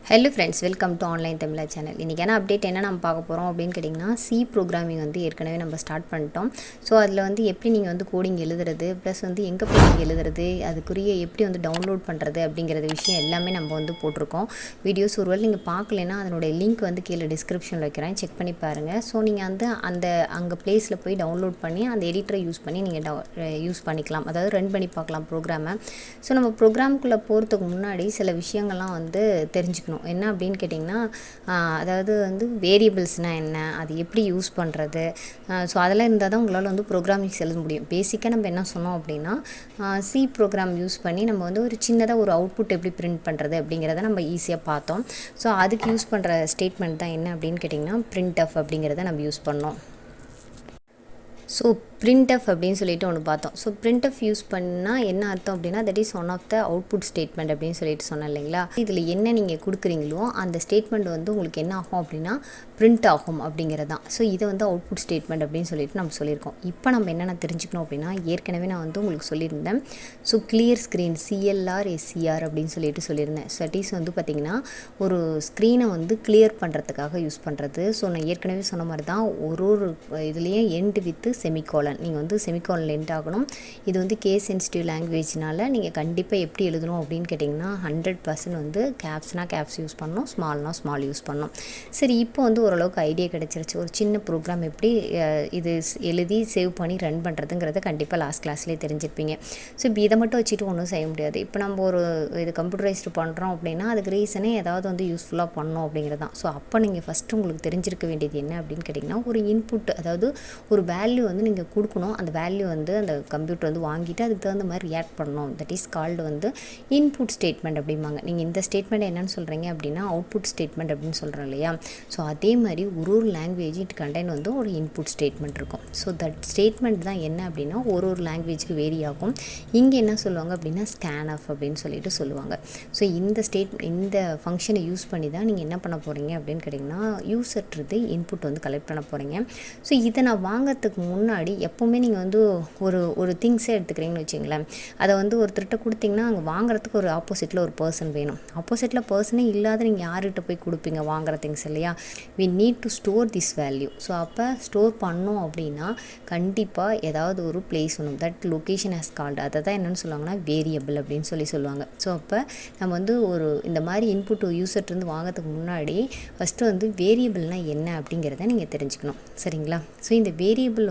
Hello friends, welcome to online Tamizha channel. இன்றைக்கான update என்ன நம்ம பார்க்க போகிறோம் அப்படின்னு கேட்டிங்கன்னா, சி ப்ரோக்ராமிங் ஏற்கனவே நம்ம ஸ்டார்ட் பண்ணிட்டோம். ஸோ அதில் எப்படி நீங்கள் கோடிங் எழுதுறது, ப்ளஸ் எங்கே போய் நீங்கள் எழுதுறது, அதுக்குரிய எப்படி டவுன்லோட் பண்ணுறது அப்படிங்கிறது விஷயம் எல்லாமே நம்ம போட்டிருக்கோம். வீடியோஸ் ஒருவேளை நீங்கள் பார்க்கலைன்னா அதனுடைய லிங்க் கீழே டிஸ்கிரிப்ஷனில் வைக்கிறேன், செக் பண்ணி பாருங்கள். ஸோ நீங்கள் அங்கே பிளேஸில் போய் டவுன்லோட் பண்ணி அந்த எடிட்டரை யூஸ் பண்ணி நீங்கள் யூஸ் பண்ணிக்கலாம், அதாவது ரன் பண்ணி பார்க்கலாம் ப்ரோக்ராமை. ஸோ நம்ம ப்ரோக்ராமுக்குள்ளே போகிறதுக்கு முன்னாடி சில விஷயங்கள்லாம் தெரிஞ்சுக்கணும். என்ன அப்படின்னு கேட்டிங்கன்னா, அதாவது வேரியபிள்ஸ்னால் என்ன, அது எப்படி யூஸ் பண்ணுறது, ஸோ அதெல்லாம் இருந்தால் தான் உங்களால் ப்ரோக்ராமிங்ஸ் எழுத முடியும். பேசிக்காக நம்ம என்ன சொன்னோம் அப்படின்னா, சி ப்ரோக்ராம் யூஸ் பண்ணி நம்ம ஒரு சின்னதாக ஒரு அவுட்புட் எப்படி பிரிண்ட் பண்ணுறது அப்படிங்கிறத நம்ம ஈஸியாக பார்த்தோம். ஸோ அதுக்கு யூஸ் பண்ணுற ஸ்டேட்மெண்ட் தான் என்ன அப்படின்னு கேட்டிங்கன்னா, printf அப்படிங்கிறத நம்ம யூஸ் பண்ணோம். ஸோ printf அப்படின்னு சொல்லிட்டு ஒன்று பார்த்தோம். ஸோ printf யூஸ் பண்ணால் என்ன அர்த்தம் அப்படின்னா, that is one of the output statement அப்படின்னு சொல்லிட்டு சொன்னேன் இல்லைங்களா. இதில் என்ன நீங்கள் கொடுக்குறீங்களோ அந்த ஸ்டேட்மெண்ட் உங்களுக்கு என்ன ஆகும் அப்படின்னா பிரிண்ட் ஆகும் அப்படிங்கிறது தான். ஸோ இதை அவுட்புட் ஸ்டேட்மெண்ட் அப்படின்னு சொல்லிட்டு நம்ம சொல்லியிருக்கோம். இப்போ நம்ம என்னென்ன தெரிஞ்சுக்கணும் அப்படின்னா, ஏற்கனவே நான் உங்களுக்கு சொல்லியிருந்தேன். So clear screen CLR SCR அப்படின்னு சொல்லிட்டு சொல்லியிருந்தேன். ஸோ தட் இஸ் பார்த்திங்கன்னா ஒரு ஸ்க்ரீனை கிளியர் பண்ணுறதுக்காக யூஸ் பண்ணுறது. ஸோ நான் ஏற்கனவே சொன்ன மாதிரி தான் ஒரு இதுலேயும் எண்ட் வித்து செமிகோலன், நீங்கள் செமிகோலன் எண்ட் ஆகணும். இது கேஸ் சென்சிட்டிவ் லாங்குவேஜ்னால நீங்கள் கண்டிப்பாக எப்படி எழுதணும் அப்படின்னு கேட்டிங்கன்னா 100% கேப்ஸ்னால் கேப்ஸ் யூஸ் பண்ணணும், ஸ்மால்னால் ஸ்மால் யூஸ் பண்ணணும். சரி, இப்போ ஓரளவுக்கு ஐடியா கிடச்சிருச்சு. ஒரு சின்ன ப்ரோக்ராம் எப்படி இது எழுதி சேவ் பண்ணி ரன் பண்ணுறதுங்கிறத கண்டிப்பாக லாஸ்ட் கிளாஸ்லேயே தெரிஞ்சிருப்பீங்க. ஸோ இப்போ இதை மட்டும் வச்சுட்டு ஒன்றும் செய்ய முடியாது. இப்போ நம்ம இது கம்ப்யூட்டரைஸ்டு பண்ணுறோம் அப்படின்னா அதுக்கு ரீசனே ஏதாவது யூஸ்ஃபுல்லாக பண்ணணும் அப்படிங்கிறது தான். ஸோ அப்போ நீங்கள் ஃபஸ்ட்டு உங்களுக்கு தெரிஞ்சிருக்க வேண்டியது என்ன அப்படின்னு கேட்டிங்கன்னா, ஒரு இன்புட், அதாவது ஒரு வேல்யூ நீங்கள் கொடுக்கணும். அந்த வேல்யூ அந்த கம்ப்யூட்டர் வாங்கிட்டு அதுக்கு தகுந்த மாதிரி ரியாக்ட் பண்ணணும். That is called input statement அப்படிம்பாங்க. நீங்கள் இந்த ஸ்டேட்மெண்ட் என்னென்னு சொல்கிறீங்க அப்படின்னா அவுட்புட் ஸ்டேட்மெண்ட் அப்படின்னு சொல்கிறோம் இல்லையா. ஸோ அதே மாதிரி ஒரு லாங்குவேஜ் இட் கண்டெயின் ஒரு இன்புட் ஸ்டேட்மெண்ட் இருக்கும். ஸோ தட் ஸ்டேட்மெண்ட் தான் என்ன அப்படின்னா ஒரு லாங்குவேஜுக்கு வேரி ஆகும். இங்கே என்ன சொல்லுவாங்க அப்படின்னா ஸ்கேன்எஃப் அப்படின்னு சொல்லிட்டு சொல்லுவாங்க. ஸோ இந்த ஃபங்க்ஷனை யூஸ் பண்ணி தான் நீங்கள் என்ன பண்ண போகிறீங்க அப்படின்னு கேட்டிங்கன்னா, யூசர்றது இன்புட் கலெக்ட் பண்ண போகிறீங்க. ஸோ இதை நான் வாங்கிறதுக்கு முன்னாடி எப்போவுமே நீங்கள் ஒரு திங்ஸே எடுத்துக்கிறீங்கன்னு வச்சுங்களேன். அதை ஒருத்தர்கிட்ட கொடுத்தீங்கன்னா அங்கே வாங்குறதுக்கு ஒரு ஆப்போசிட்டில் ஒரு பர்சன் வேணும். ஆப்போசிட்டில் பர்சனே இல்லாத நீங்கள் யார்கிட்ட போய் கொடுப்பீங்க வாங்குற திங்ஸ் இல்லையா. we need to store this value. So அப்போ ஸ்டோர் பண்ணோம் அப்படின்னா கண்டிப்பாக ஏதாவது ஒரு பிளேஸ் வேணும். தட் லொக்கேஷன் ஹஸ் கால்டு, அதை தான் என்னென்னு சொல்லுவாங்கன்னா வேரியபிள் அப்படின்னு சொல்லுவாங்க. ஸோ அப்போ நம்ம இந்த மாதிரி இன்புட் யூசர்ட்டு வாங்கிறதுக்கு முன்னாடி ஃபஸ்ட்டு வேரியபிள்னால் என்ன அப்படிங்கிறத நீங்கள் தெரிஞ்சுக்கணும், சரிங்களா. ஸோ இந்த வேரியபிள்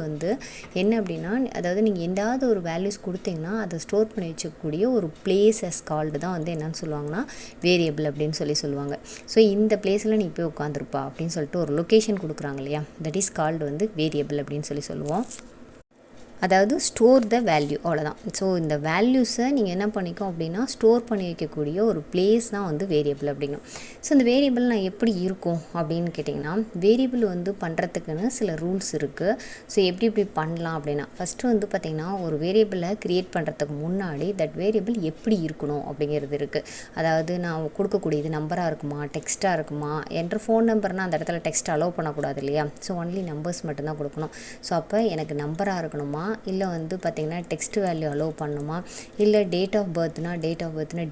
என்ன அப்படின்னா, அதாவது நீங்கள் எந்தாவது ஒரு வேல்யூஸ் கொடுத்தீங்கன்னா அதை ஸ்டோர் பண்ணி வச்சக்கூடிய ஒரு பிளேஸ் ஹஸ் கால்டு தான் என்னென்னு சொல்லுவாங்கன்னா வேரியபிள் அப்படின்னு சொல்லுவாங்க. ஸோ இந்த பிளேஸில் நீ போய் உட்காந்துருப்பா அப்படின்னு சொல்லிட்டு ஒரு லொக்கேஷன் கொடுக்குறாங்க இல்லையா, தட் இஸ் கால்டு வேரியபிள் அப்படின்னு சொல்லுவோம். அதாவது ஸ்டோர் த வேல்யூ, அவ்வளோதான். ஸோ இந்த வேல்யூஸை நீங்கள் என்ன பண்ணிக்கோ அப்படின்னா ஸ்டோர் பண்ணி வைக்கக்கூடிய ஒரு பிளேஸ் தான் வேரியபிள் அப்படிங்கும். ஸோ இந்த வேரியபிள் நான் எப்படி இருக்கும் அப்படின்னு கேட்டிங்கன்னா, வேரியபிள் பண்ணுறதுக்குன்னு சில ரூல்ஸ் இருக்குது. ஸோ எப்படி பண்ணலாம் அப்படின்னா, ஃபஸ்ட்டு பார்த்திங்கன்னா ஒரு வேரியபிளை க்ரியேட் பண்ணுறதுக்கு முன்னாடி தட் வேரியபிள் எப்படி இருக்கணும் அப்படிங்கிறது இருக்குது. அதாவது நான் கொடுக்கக்கூடியது நம்பராக இருக்குமா, டெக்ஸ்ட்டாக இருக்குமா, என்ற ஃபோன் நம்பர்னால் அந்த இடத்துல டெக்ஸ்ட் அலோவ் பண்ணக்கூடாது இல்லையா. ஸோ ஒன்லி நம்பர்ஸ் மட்டும்தான் கொடுக்கணும். ஸோ அப்போ எனக்கு நம்பராக இருக்கணுமா, இல்லை பார்த்திங்கன்னா டெக்ஸ்ட் வேல்யூ அலோவ் பண்ணுமா, இல்லை டேட் ஆஃப் பர்த்னா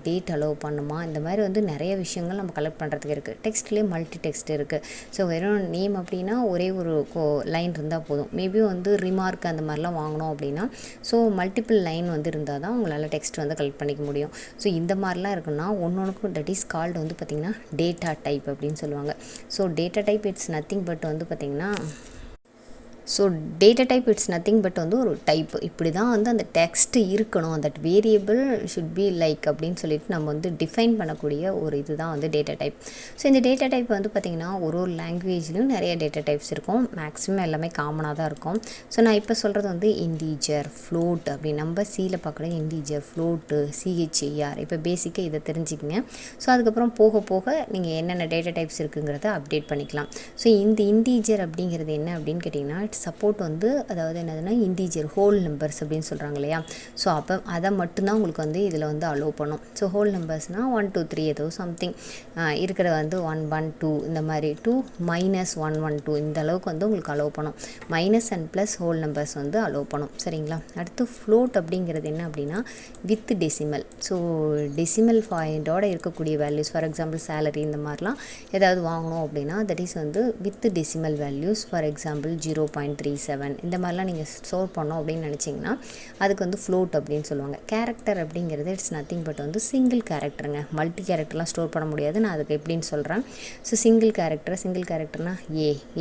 டேட் அலோவ் பண்ணுமா, இந்த மாதிரி நிறைய விஷயங்கள் நம்ம கலெக்ட் பண்ணுறதுக்கு இருக்குது. டெக்ஸ்ட்லேயே மல்டி டெக்ஸ்ட் இருக்குது. ஸோ வெறும் நேம் அப்படின்னா ஒரே ஒரு லைன் இருந்தால் போதும். மேபி ரிமார்க் அந்த மாதிரிலாம் வாங்கணும் அப்படின்னா ஸோ மல்டிபிள் லைன் இருந்தால் தான் உங்களால் டெக்ஸ்ட் கலெக்ட் பண்ணிக்க முடியும். ஸோ இந்த மாதிரிலாம் இருக்குன்னா ஒன்றுக்கும் தட் இஸ் கால்டு பார்த்திங்கன்னா டேட்டா டைப் அப்படின்னு சொல்லுவாங்க. So data type it's nothing but பார்த்திங்கன்னா so data type it's nothing but ஒரு டைப். இப்படி தான் அந்த டெக்ஸ்ட் இருக்கணும், that variable should be like அப்படின்னு சொல்லிட்டு நம்ம டிஃபைன் பண்ணக்கூடிய ஒரு இது தான் டேட்டா டைப். ஸோ இந்த டேட்டா டைப் பார்த்திங்கன்னா ஒரு லாங்குவேஜ்லையும் நிறைய டேட்டா டைப்ஸ் இருக்கும். மேக்ஸிமம் எல்லாமே காமனாக தான் இருக்கும். ஸோ நான் இப்போ சொல்கிறது இன்டீஜர், ஃப்ளோட் அப்படி நம்ம சியில் பார்க்குற இன்டீஜர், ஃப்ளோட்டு, சிஹெச்ஏஆர். இப்போ பேசிக்காக இதை தெரிஞ்சுக்கங்க. ஸோ அதுக்கப்புறம் போக போக நீங்கள் என்னென்ன டேட்டா டைப்ஸ் இருக்குங்கிறத அப்டேட் பண்ணிக்கலாம். ஸோ இந்த இன்டீஜர் அப்படிங்கிறது என்ன அப்படின்னு கேட்டிங்கன்னா சப்போர்ட் வந்து அதாவது என்னதுன்னா இன்டீஜர் ஹோல் நம்பர்ஸ் அப்படின்னு சொல்கிறாங்க இல்லையா. ஸோ அப்போ அதை மட்டும்தான் உங்களுக்கு வந்து இதில் வந்து அலோவ் பண்ணும். ஸோ ஹோல் நம்பர்ஸ்னால் 1 2 3 ஏதோ சம்திங் இருக்கிற வந்து 1 1 2 இந்த மாதிரி 2 -1 1 2 இந்த அளவுக்கு வந்து உங்களுக்கு அலோவ் பண்ணும். Minus and plus whole numbers வந்து அலோவ் பண்ணும். சரிங்களா. அடுத்து ஃப்ளோட் அப்படிங்கிறது என்ன அப்படின்னா வித் டெசிமல். ஸோ டெசிமல் பாயிண்டோட இருக்கக்கூடிய வேல்யூஸ், ஃபார் எக்ஸாம்பிள் சேலரி இந்த மாதிரிலாம் ஏதாவது வாங்கணும் அப்படின்னா தட் இஸ் வந்து with decimal values. For example 0.37 இந்த மாதிரிலாம் நீங்கள் ஸ்டோர் பண்ணோம் அப்படின்னு நினச்சிங்கன்னா அதுக்கு வந்து ஃப்ளோட் அப்படின்னு சொல்லுவாங்க. கேரக்டர் அப்படிங்கிறது இட்ஸ் நத்திங் பட் வந்து சிங்கிள் கேரக்டருங்க. மல்டி கேரக்டர்லாம் ஸ்டோர் பண்ண முடியாது. நான் அதுக்கு எப்படின்னு சொல்கிறேன். ஸோ சிங்கிள் கேரக்டர்னால்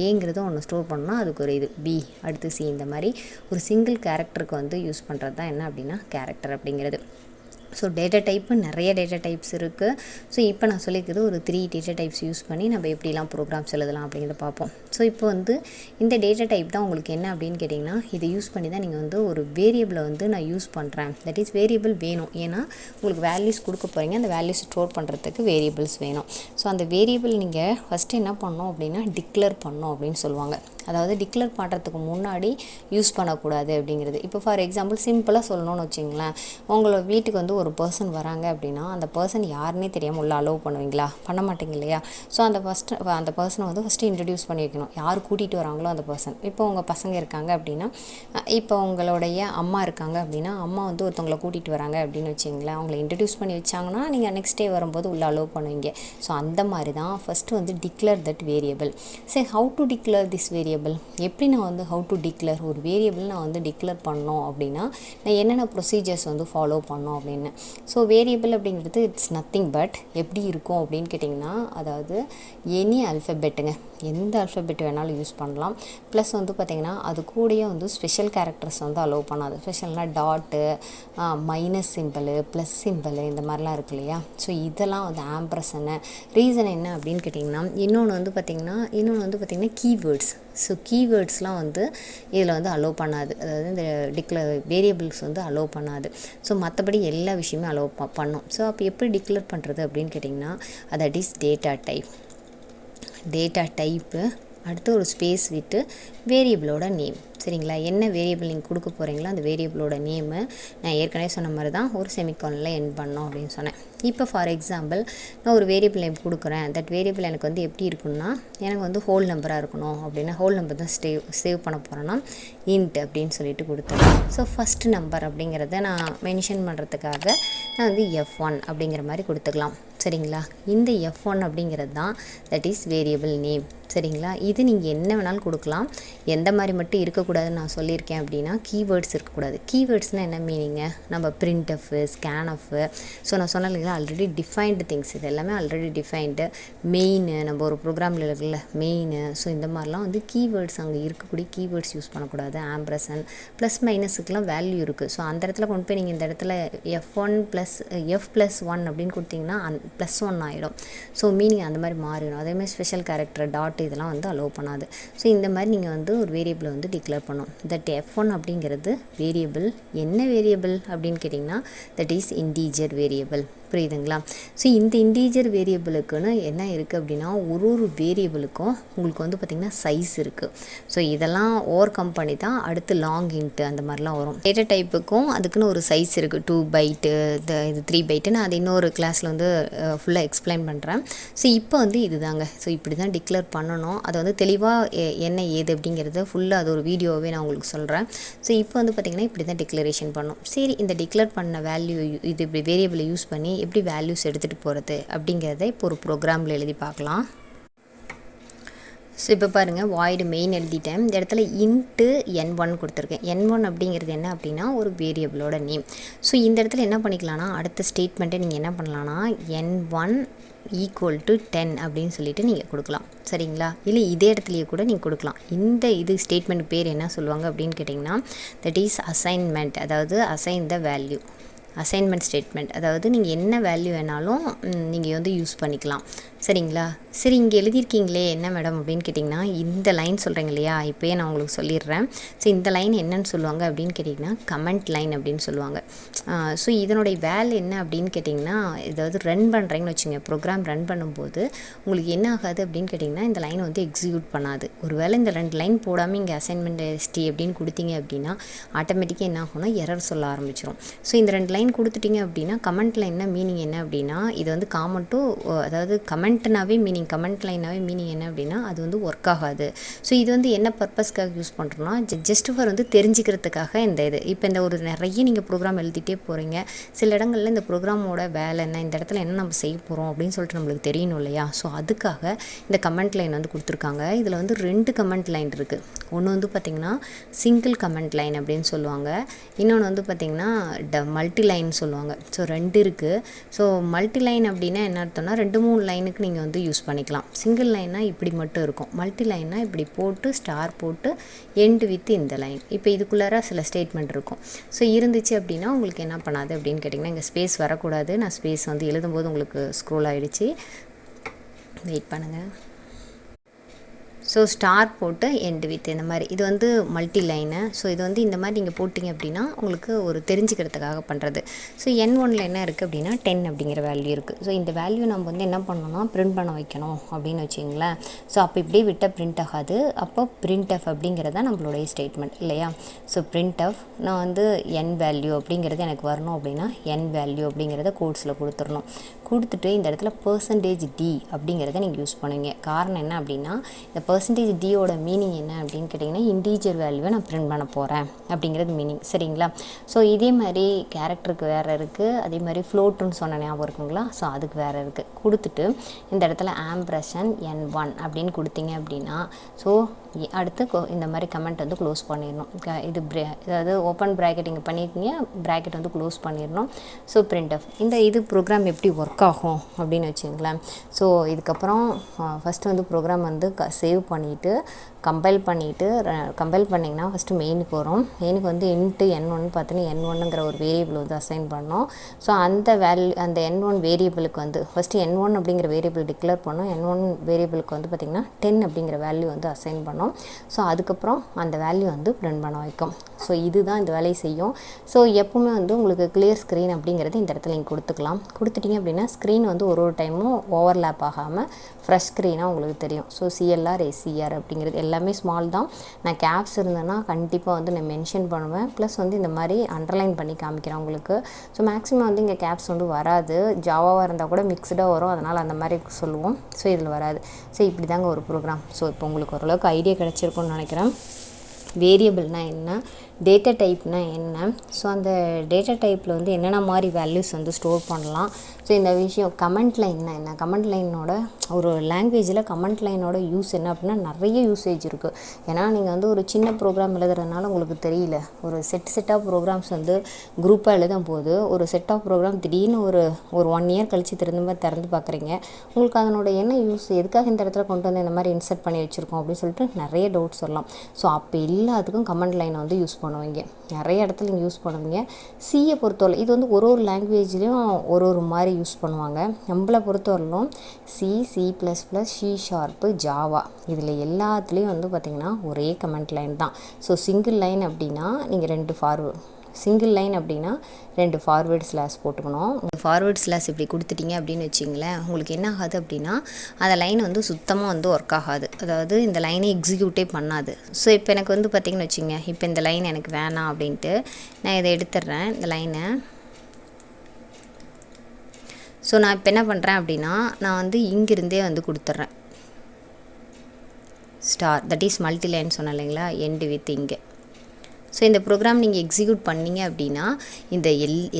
ஏங்கிறது ஒன்று ஸ்டோர் பண்ணால் அதுக்கு ஒரு இது பி அடுத்து சி இந்த மாதிரி ஒரு சிங்கிள் கேரக்டருக்கு வந்து யூஸ் பண்ணுறது தான் என்ன அப்படின்னா கேரக்டர் அப்படிங்கிறது. ஸோ டேட்டா டைப்பு நிறைய டேட்டா டைப்ஸ் இருக்குது. ஸோ இப்போ நான் சொல்லிக்கிறது ஒரு 3 டேட்டா டைப்ஸ் யூஸ் பண்ணி நம்ம எப்படிலாம் ப்ரோக்ராம்ஸ் எழுதலாம் அப்படிங்கிறத பார்ப்போம். ஸோ இப்போ வந்து இந்த டேட்டா டைப் தான் உங்களுக்கு என்ன அப்படின்னு கேட்டிங்கன்னா இதை யூஸ் பண்ணி தான் நீங்கள் வந்து ஒரு வேரியபிளை வந்து நான் யூஸ் பண்ணுறேன். தட் இஸ் வேரியபிள் வேணும். ஏன்னா உங்களுக்கு வேல்யூஸ் கொடுக்க போகிறீங்க. அந்த வேல்யூஸ் ஸ்டோர் பண்ணுறதுக்கு வேரியபிள்ஸ் வேணும். ஸோ அந்த வேரியபிள் நீங்கள் ஃபஸ்ட்டு என்ன பண்ணணும் அப்படின்னா டிக்ளேர் பண்ணணும் அப்படின்னு சொல்லுவாங்க. அதாவது டிக்ளேர் பண்ணுறதுக்கு முன்னாடி யூஸ் பண்ணக்கூடாது அப்படிங்கிறது. இப்போ ஃபார் எக்ஸாம்பிள் சிம்பிளாக சொல்லணும்னு வச்சிங்களேன், உங்களோட வீட்டுக்கு வந்து ஒரு பர்சன் வராங்க அப்படின்னா அந்த பர்சன் யாருன்னே தெரியாமல் உள்ள அலோவ் பண்ணுவீங்களா? பண்ண மாட்டீங்க இல்லையா. ஸோ அந்த பர்சனை வந்து ஃபஸ்ட்டு இன்ட்ரடியூஸ் பண்ணி வைக்கணும். யார் கூட்டிகிட்டு வராங்களோ அந்த பர்சன். இப்போ உங்கள் பசங்க இருக்காங்க அப்படின்னா, இப்போ உங்களுடைய அம்மா இருக்காங்க அப்படின்னா அம்மா வந்து ஒருத்தவங்களை கூட்டிகிட்டு வராங்க அப்படின்னு வச்சிங்களேன், அவங்களை இன்ட்ரடியூஸ் பண்ணி வச்சாங்கன்னா நீங்கள் நெக்ஸ்ட் டே வரும்போது உள்ள அலோவ் பண்ணுவீங்க. ஸோ அந்த மாதிரி தான் ஃபஸ்ட்டு வந்து டிக்ளேர் தட் வேரியபிள். சரி, how to declare this variable? எப்படி நான் வந்து ஹவு டு டிக்ளேர் ஒரு வேரியபிள் நான் வந்து டிக்ளேர் பண்ணோம் அப்படின்னா நான் என்னென்ன ப்ரொசீஜர்ஸ் வந்து ஃபாலோ பண்ணோம் அப்படின்னு. ஸோ வேரியபிள் அப்படிங்கிறது இட்ஸ் நத்திங் பட் எப்படி இருக்கும் அப்படின்னு கேட்டிங்கன்னா அதாவது எனி அல்ஃபபெட்டுங்க, எந்த அல்ஃபபெட் வேணாலும் யூஸ் பண்ணலாம். ப்ளஸ் வந்து பார்த்திங்கன்னா அது கூடயே வந்து ஸ்பெஷல் கேரக்டர்ஸ் வந்து அலோவ் பண்ணாது. ஸ்பெஷல்னால் dot, minus symbol, plus symbol இந்த மாதிரிலாம் இருக்கு இல்லையா. ஸோ இதெல்லாம் வந்து ஆம்பர்சன்னு. ரீசன் என்ன அப்படின்னு கேட்டிங்கன்னா இன்னொன்று வந்து பார்த்திங்கன்னா கீவேர்ட்ஸ். ஸோ கீவேர்ட்ஸ்லாம் வந்து இதில் வந்து அலோவ் பண்ணாது. அதாவது இந்த வேரியபிள்ஸ் வந்து அலோவ் பண்ணாது. ஸோ மற்றபடி எல்லா விஷயமே அலோவ் பண்ணும். ஸோ அப்போ எப்படி டிக்ளேர் பண்ணுறது அப்படின்னு கேட்டிங்கன்னா தட் இஸ் டேட்டா டைப்பு அடுத்து ஒரு ஸ்பேஸ் விட்டு வேரியபிளோட நேம். சரிங்களா. என்ன வேரியபிள் நீங்கள் கொடுக்க போகிறீங்களோ அந்த வேரியபிளோட நேமு நான் ஏற்கனவே சொன்ன மாதிரி தான் ஒரு செமிகாலனில் எண்ட் பண்ணோம் அப்படின்னு சொன்னேன். இப்போ ஃபார் எக்ஸாம்பிள் நான் ஒரு வேரியபிள் நேம் கொடுக்குறேன். தட் வேரியபிள் எனக்கு வந்து எப்படி இருக்குன்னா எனக்கு வந்து ஹோல் நம்பராக இருக்கணும் அப்படின்னா ஹோல் நம்பர் தான் சேவ் பண்ண போகிறேன்னா இன்ட் அப்படின்னு சொல்லிட்டு கொடுத்தேன். ஸோ ஃபஸ்ட் நம்பர் அப்படிங்கிறத நான் மென்ஷன் பண்ணுறதுக்காக நான் வந்து F1 அப்படிங்கிற மாதிரி கொடுத்துக்கலாம். சரிங்களா. இந்த F1 அப்படிங்கிறது தான் தட் இஸ் வேரியபிள் நேம். சரிங்களா. இது நீங்கள் என்ன வேணாலும் கொடுக்கலாம். எந்த மாதிரி மட்டும் இருக்கக்கூடாதுன்னு நான் சொல்லியிருக்கேன் அப்படின்னா கீவேர்ட்ஸ் இருக்கக்கூடாது. கீவேர்ட்ஸ்னால் என்ன மீனிங்கு? நம்ம printf, scanf. ஸோ நான் சொன்னேன் இல்லைங்களா ஆல்ரெடி டிஃபைன்டு திங்ஸ். இது எல்லாமே ஆல்ரெடி டிஃபைன்டு. மெயின் நம்ம ஒரு ப்ரோக்ராமில் இருக்குல்ல மெயின். ஸோ இந்த மாதிரிலாம் வந்து கீவேர்ட்ஸ் அங்கே இருக்கக்கூடிய கீவேர்ட்ஸ் யூஸ் பண்ணக்கூடாது. ஆம்பர்சன் ப்ளஸ் மைனஸுக்கெலாம் வேல்யூ இருக்குது. ஸோ அந்த இடத்துல கொண்டு போய் நீங்கள் இந்த இடத்துல F+1 அப்படின்னு கொடுத்தீங்கன்னா +1 ஆகிடும். ஸோ மீனிங் அந்த மாதிரி மாறிடும். அதேமாதிரி ஸ்பெஷல் கேரக்டர் டாட் இதெல்லாம் வந்து அலோவ் பண்ணாது. ஸோ இந்த மாதிரி நீங்கள் வந்து ஒரு வேரியபிளை வந்து டிக்ளேர் பண்ணணும். தட் F1 அப்படிங்கிறது வேரியபிள். என்ன வேரியபிள் அப்படின்னு கேட்டிங்கன்னா தட் இஸ் இன்டீஜர் வேரியபிள். புரியுதுங்களா. ஸோ இந்த இன்டீஜர் வேரியபிளுக்குன்னு என்ன இருக்குது அப்படின்னா ஒரு வேரியபிளுக்கும் உங்களுக்கு வந்து பார்த்திங்கன்னா சைஸ் இருக்குது. ஸோ இதெல்லாம் ஓவர் கம் பண்ணி தான் அடுத்து லாங் இன்ட்டு அந்த மாதிரிலாம் வரும். டேட்டா டைப்புக்கும் அதுக்குன்னு ஒரு சைஸ் இருக்குது. 2 பைட்டு இது 3 பைட்டு. நான் அது இன்னொரு கிளாஸில் வந்து ஃபுல்லாக எக்ஸ்பிளைன் பண்ணுறேன். ஸோ இப்போ வந்து இதுதாங்க. ஸோ இப்படி தான் டிக்ளேர் பண்ணணும். அதை வந்து தெளிவாக என்ன ஏது அப்படிங்கிறத ஃபுல்லாக அது ஒரு வீடியோவே நான் உங்களுக்கு சொல்கிறேன். ஸோ இப்போ வந்து பார்த்திங்கன்னா இப்படி தான் டிக்ளரேஷன் பண்ணணும். சரி, இந்த டிக்ளேர் பண்ண வேல்யூ இது இப்படி வேரியபிளை யூஸ் பண்ணி எப்படி வேல்யூஸ் எடுத்துகிட்டு போகிறது அப்படிங்கிறத இப்போ ஒரு ப்ரோக்ராமில் எழுதி பார்க்கலாம். ஸோ இப்போ பாருங்கள் வாய்டு மெயின் எழுதிட்டேன். இந்த இடத்துல இன்ட்டு N1 கொடுத்துருக்கேன். N1 அப்படிங்கிறது என்ன அப்படின்னா ஒரு வேரியபிளோட நேம். ஸோ இந்த இடத்துல என்ன பண்ணிக்கலாம்னா அடுத்த ஸ்டேட்மெண்ட்டை நீங்கள் என்ன பண்ணலான்னா N1 = 10 அப்படின்னு சொல்லிட்டு நீங்கள் கொடுக்கலாம். சரிங்களா. இல்லை இதே இடத்துலையே கூட நீங்கள் கொடுக்கலாம். இது ஸ்டேட்மெண்ட் பேர் என்ன சொல்லுவாங்க அப்படின்னு கேட்டிங்கன்னா தட் இஸ் அசைன்மெண்ட். அதாவது assign the value. Assignment statement. அதாவது நீங்கள் என்ன வேல்யூ வேணாலும் நீங்கள் வந்து யூஸ் பண்ணிக்கலாம். சரிங்களா. சரி, இங்கே எழுதியிருக்கீங்களே என்ன மேடம் அப்படின்னு கேட்டிங்கன்னா, இந்த லைன் சொல்கிறீங்க இல்லையா, இப்போயே நான் உங்களுக்கு சொல்லிடுறேன். ஸோ இந்த லைன் என்னன்னு சொல்லுவாங்க அப்படின்னு கேட்டிங்கன்னா, கமெண்ட் லைன் அப்படின்னு சொல்லுவாங்க. ஸோ இதனுடைய வேலை என்ன அப்படின்னு கேட்டிங்கன்னா, ஏதாவது ரன் பண்ணுறீங்கன்னு வச்சுங்க, ப்ரோக்ராம் ரன் பண்ணும்போது உங்களுக்கு என்ன ஆகாது அப்படின்னு கேட்டிங்கன்னா, இந்த லைன் வந்து எக்ஸிக்யூட் பண்ணாது. ஒருவேளை இந்த 2 லைன் போடாமல் இங்கே அசைன்மெண்ட் எஸ்டி அப்படின்னு கொடுத்தீங்க அப்படின்னா, ஆட்டோமேட்டிக்காக என்ன ஆகும்னா எரர் சொல்ல ஆரம்பிச்சிடும். ஸோ இந்த 2 லைன் கொடுத்துட்டிங்க அப்படின்னா, கமெண்ட்டில் என்ன மீனிங் என்ன அப்படின்னா, இது வந்து காமன் டு, அதாவது கமெண்ட்னாவே மீனிங், கமெண்ட் லைனாகவே மீனிங் என்ன அப்படின்னா, அது வந்து ஒர்க் ஆகாது. ஸோ இது வந்து என்ன பர்பஸ்க்காக யூஸ் பண்ணுறோன்னா, ஜஸ்ட் ஃபார் வந்து தெரிஞ்சுக்கிறதுக்காக இந்த இது. இப்போ இந்த ஒரு நிறைய நீங்கள் ப்ரோக்ராம் எழுதிட்டே போகிறீங்க, சில இடங்களில் இந்த ப்ரோக்ராமோட வேலை என்ன, இந்த இடத்துல என்ன நம்ம செய்ய போகிறோம் அப்படின்னு சொல்லிட்டு நம்மளுக்கு தெரியணும் இல்லையா. ஸோ அதுக்காக இந்த கமெண்ட் லைன் வந்து கொடுத்துருக்காங்க. இதில் வந்து 2 கமெண்ட் லைன் இருக்குது. ஒன்று வந்து பார்த்திங்கன்னா சிங்கிள் கமெண்ட் லைன் அப்படின்னு சொல்லுவாங்க, இன்னொன்று வந்து பார்த்திங்கன்னா மல்டி லைன் சொல்லுவாங்க. ஸோ 2 இருக்குது. ஸோ மல்டி லைன் அப்படின்னா என்ன அர்த்தம்னா, 2-3 லைனுக்கு நீங்கள் வந்து யூஸ் பண்ணிக்கலாம். சிங்கிள் லைன்னா இப்படி மட்டும் இருக்கும், மல்டி லைன்னா இப்படி போட்டு ஸ்டார் போட்டு எண்ட் வித் இந்த லைன். இப்போ இதுக்குள்ளார சில ஸ்டேட்மெண்ட் இருக்கும். ஸோ இருந்துச்சு அப்படின்னா உங்களுக்கு என்ன பண்ணாது அப்படின்னு கேட்டிங்கன்னா, இங்கே ஸ்பேஸ் வரக்கூடாது. நான் ஸ்பேஸ் வந்து எழுதும்போது உங்களுக்கு ஸ்க்ரோல் ஆகிடுச்சு, வெயிட் பண்ணுங்கள். ஸோ ஸ்டார் போட்டு எண்ட் வித் இந்த மாதிரி, இது வந்து மல்டி லைனு. ஸோ இது வந்து இந்த மாதிரி நீங்கள் போட்டிங்க அப்படின்னா உங்களுக்கு ஒரு தெரிஞ்சுக்கிறதுக்காக பண்ணுறது. ஸோ N1 என்ன இருக்குது அப்படின்னா 10 அப்படிங்கிற வேல்யூ இருக்குது. ஸோ இந்த வேல்யூ நம்ம வந்து என்ன பண்ணணும்னா பிரிண்ட் பண்ண வைக்கணும் அப்படின்னு வச்சிங்களேன். ஸோ அப்போ இப்படியே விட்டால் பிரிண்ட் ஆகாது. அப்போ printf அப்படிங்கிறது தான் நம்மளுடைய ஸ்டேட்மெண்ட் இல்லையா. ஸோ printf நான் வந்து n வேல்யூ அப்படிங்கிறது எனக்கு வரணும் அப்படின்னா n வேல்யூ அப்படிங்கிறத கோட்ஸில் கொடுத்துடணும். கொடுத்துட்டு இந்த இடத்துல %d அப்படிங்கிறத நீங்கள் யூஸ் பண்ணுவீங்க. காரணம் என்ன அப்படின்னா, இந்த %dயோட மீனிங் என்ன அப்படின்னு கேட்டிங்கன்னா, இன்டீஜர் வேல்யூவை நான் பிரிண்ட் பண்ண போகிறேன் அப்படிங்கிறது மீனிங். சரிங்களா. ஸோ இதே மாதிரி கேரக்டருக்கு வேறு இருக்குது, அதே மாதிரி ஃப்ளோட்டுன்னு சொன்ன ஞாபகம் இருக்குங்களா. ஸோ அதுக்கு வேறு இருக்குது. கொடுத்துட்டு இந்த இடத்துல ஆம்பரசன் n1 அப்படின்னு கொடுத்தீங்க அப்படின்னா, ஸோ அடுத்து இந்த மாதிரி கமெண்ட் வந்து க்ளோஸ் பண்ணிடணும். இது அதாவது ஓப்பன் ப்ராக்கெட் இங்கே பண்ணியிருக்கீங்க, ப்ராக்கெட் வந்து க்ளோஸ் பண்ணிடணும். ஸோ printf இது ப்ரோக்ராம் எப்படி ஒர்க் ஆகும் அப்படின்னு வச்சுங்களேன். ஸோ இதுக்கப்புறம் ஃபஸ்ட்டு வந்து ப்ரோக்ராம் வந்து சேவ் பண்ணிவிட்டு கம்பைல் பண்ணிங்கன்னா ஃபஸ்ட்டு மெயினுக்கு வரும். மெயினுக்கு வந்து இன்ட்டு n1 பார்த்தீங்கன்னா n1ங்கிற ஒரு வேரியபிள் வந்து அசைன் பண்ணோம். ஸோ அந்த அந்த n1 வேரியபிளுக்கு வந்து ஃபஸ்ட்டு n1 அப்படிங்கிற வேரியபிள் டிக்ளேர் பண்ணோம். n1 வேரியபிளுக்கு வந்து பார்த்திங்கன்னா 10 அப்படிங்கிற வேல்யூ வந்து அசைன் பண்ணோம். ஸோ அதுக்கப்புறம் அந்த வேல்யூ வந்து பிரிண்ட் பண்ண வைக்கும். ஸோ இதுதான் இந்த வேலையை செய்யும். ஸோ எப்பவுமே வந்து உங்களுக்கு கிளியர் ஸ்க்ரீன் அப்படிங்கிறது இந்த இடத்துல நீங்கள் கொடுத்துக்கலாம். கொடுத்துட்டிங்க அப்படின்னா ஸ்க்ரீன் வந்து ஒரு டைமும் ஓவர்லேப் ஆகாமல் ஃப்ரெஷ் ஸ்க்ரீனாக உங்களுக்கு தெரியும். ஸோ CLR SCR அப்படிங்கிறது எல்லாமே ஸ்மால் தான். நான் கேப்ஸ் இருந்தேன்னா கண்டிப்பாக வந்து நான் மென்ஷன் பண்ணுவேன். ப்ளஸ் வந்து இந்த மாதிரி அண்டர்லைன் பண்ணி காமிக்கிறேன் உங்களுக்கு. ஸோ மேக்ஸிமம் வந்து இங்கே கேப்ஸ் வந்து வராது. ஜாவாவாக இருந்தால் கூட மிக்ஸ்டாக வரும், அதனால் அந்த மாதிரி சொல்லுவோம். ஸோ இதில் வராது. ஸோ இப்படி தாங்க ஒரு ப்ரோக்ராம். ஸோ இப்போ உங்களுக்கு ஓரளவுக்கு ஐடியா கிடச்சிருக்கும்னு நினைக்கிறேன். வேரியபிள்னால் என்ன, டேட்டா டைப்னா என்ன, ஸோ அந்த டேட்டா டைப்பில் வந்து என்னென்ன மாதிரி வேல்யூஸ் வந்து ஸ்டோர் பண்ணலாம். ஸோ இந்த விஷயம் கமெண்ட் லைன்னா என்ன, கமெண்ட் லைனோட ஒரு லாங்குவேஜில் கமெண்ட் லைனோட யூஸ் என்ன அப்படின்னா நிறைய யூசேஜ் இருக்குது. ஏன்னா நீங்கள் வந்து ஒரு சின்ன ப்ரோக்ராம் எழுதுறதுனால உங்களுக்கு தெரியல, ஒரு செட் ஆஃப் ப்ரோக்ராம்ஸ் வந்து குரூப்பாக எழுதும் போது ஒரு செட் ஆஃப் ப்ரோக்ராம் திடீர்னு ஒரு 1 இயர் கழித்து திறந்து பார்க்குறீங்க, உங்களுக்கு அதனோட என்ன யூஸ், எதுக்காக இந்த இடத்துல கொண்டு வந்து இந்த மாதிரி இன்சர்ட் பண்ணி வச்சுருக்கோம் அப்படின்னு சொல்லிட்டு நிறைய டவுட்ஸ் வரலாம். ஸோ அப்போ எல்லாத்துக்கும் கமெண்ட் லைனை வந்து யூஸ் பண்ணுவீங்க, நிறைய இடத்துல நீங்கள் யூஸ் பண்ணுவீங்க. சியை பொறுத்தவரை இது வந்து ஒரு லாங்குவேஜ்லேயும் ஒரு மாதிரி யூஸ் பண்ணுவாங்க. நம்மளை பொறுத்தவரையிலும் C++, C#, ஜாவா இதில் எல்லாத்துலேயும் வந்து பார்த்திங்கன்னா ஒரே கமெண்ட் லைன் தான். ஸோ சிங்கிள் லைன் அப்படின்னா நீங்கள் 2 ஃபார்வேர்டு ஸ்லாஷ் போட்டுக்கணும். ஃபார்வேர்டு ஸ்லாஷ் இப்படி கொடுத்துட்டீங்க அப்படின்னு வச்சிங்களேன், உங்களுக்கு என்ன ஆகாது அப்படின்னா அந்த லைன் வந்து சுத்தமாக வந்து ஒர்க் ஆகாது. அதாவது இந்த லைனை எக்ஸிக்யூட்டே பண்ணாது. ஸோ இப்போ எனக்கு வந்து பார்த்திங்கன்னு வச்சிங்க, இப்போ இந்த லைன் எனக்கு வேணாம் அப்படின்ட்டு நான் இதை எடுத்துடுறேன் இந்த லைனை. ஸோ நான் இப்போ என்ன பண்ணுறேன் அப்படின்னா, நான் வந்து இங்கிருந்தே வந்து கொடுத்துட்றேன் star, that is multi line சொன்னேன் இல்லைங்களா, எண்டு வித் இங்கே. ஸோ இந்த ப்ரோக்ராம் நீங்கள் எக்ஸிக்யூட் பண்ணிங்க அப்படின்னா இந்த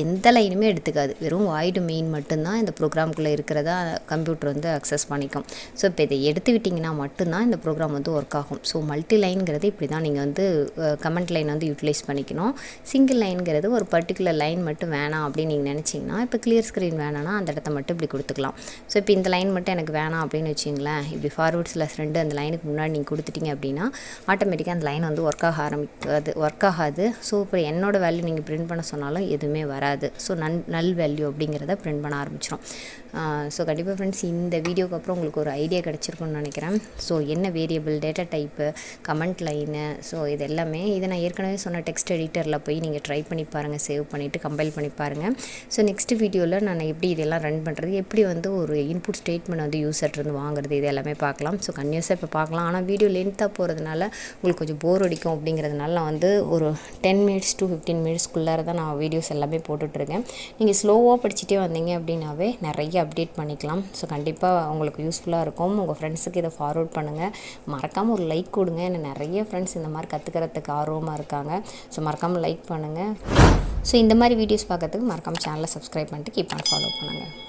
எந்த லைனுமே எடுத்துக்காது, வெறும் வாய்டு மெயின் மட்டும்தான் இந்த ப்ரோக்ராம்குள்ளே இருக்கிறதா கம்ப்யூட்டர் வந்து அக்சஸ் பண்ணிக்கும். ஸோ இப்போ இதை எடுத்து விட்டிங்கன்னா மட்டும்தான் இந்த ப்ரோக்ராம் வந்து ஒர்க் ஆகும். ஸோ மல்டி லைனுங்கிறது இப்படி தான் நீங்கள் வந்து கமெண்ட் லைன் வந்து யூட்டிலைஸ் பண்ணிக்கணும். சிங்கிள் லைனுங்கிறது ஒரு பர்டிகுலர் லைன் மட்டும் வேணாம் அப்படின்னு நீங்கள் நினச்சிங்கன்னா, இப்போ கிளியர் ஸ்க்ரீன் வேணான்னா அந்த இடத்த மட்டும் இப்படி கொடுத்துக்கலாம். ஸோ இப்போ இந்த லைன் மட்டும் எனக்கு வேணாம் அப்படின்னு வச்சிங்களேன், இப்படி ஃபார்வர்ட் ஸ்லாஷ் 2 அந்த லைனுக்கு முன்னாடி நீங்கள் கொடுத்துட்டிங்க அப்படின்னா ஆட்டோமேட்டிக்காக அந்த லைன் வந்து ஒர்க் ஆகாது. ஸோ இப்போ என்னோட வேல்யூ நீங்கள் பிரிண்ட் பண்ண சொன்னாலும் எதுவுமே வராது. ஸோ நல் வேல்யூ அப்படிங்கிறத பிரிண்ட் பண்ண ஆரம்பிச்சிடும். ஸோ கண்டிப்பாக ஃப்ரெண்ட்ஸ் இந்த வீடியோக்கு அப்புறம் உங்களுக்கு ஒரு ஐடியா கிடச்சிருக்குன்னு நினைக்கிறேன். ஸோ என்ன variable, data type, comment line, so இது எல்லாமே இதை நான் ஏற்கனவே சொன்ன டெக்ஸ்ட் எடிட்டரில் போய் நீங்கள் ட்ரை பண்ணி பாருங்கள், சேவ் பண்ணிவிட்டு கம்பைல் பண்ணி பாருங்கள். ஸோ நெக்ஸ்ட் வீடியோவில் நான் எப்படி இதெல்லாம் ரன் பண்ணுறது, எப்படி வந்து ஒரு இன்புட் ஸ்டேட்மெண்ட் வந்து யூசர்லேருந்து வாங்குறது, இது எல்லாமே பார்க்கலாம். ஸோ கன்யூஸாக இப்போ பார்க்கலாம். ஆனால் வீடியோ லென்த்தாக போகிறதுனால உங்களுக்கு கொஞ்சம் போர் அடிக்கும். அப்படிங்கிறதுனால நான் வந்து ஒரு 10 minutes to 15 minutesக்குள்ளார தான் நான் வீடியோஸ் எல்லாமே போட்டுட்ருக்கேன். நீங்கள் ஸ்லோவாக படிச்சுட்டே வந்தீங்க அப்படின்னாவே நிறைய அப்டேட் பண்ணிக்கலாம். ஸோ கண்டிப்பாக உங்களுக்கு யூஸ்ஃபுல்லாக இருக்கும். உங்கள் ஃப்ரெண்ட்ஸுக்கு இதை ஃபார்வர்ட் பண்ணுங்கள். மறக்காமல் ஒரு லைக் கொடுங்க. ஏன்னா நிறைய ஃப்ரெண்ட்ஸ் இந்த மாதிரி கற்றுக்கிறதுக்கு ஆர்வமாக இருக்காங்க. ஸோ மறக்காமல் லைக் பண்ணுங்கள். ஸோ இந்த மாதிரி வீடியோஸ் பார்க்கறதுக்கு மறக்காமல் சேனலை சப்ஸ்கிரைப் பண்ணிட்டு கீப் ஆன் ஃபாலோ பண்ணுங்கள்.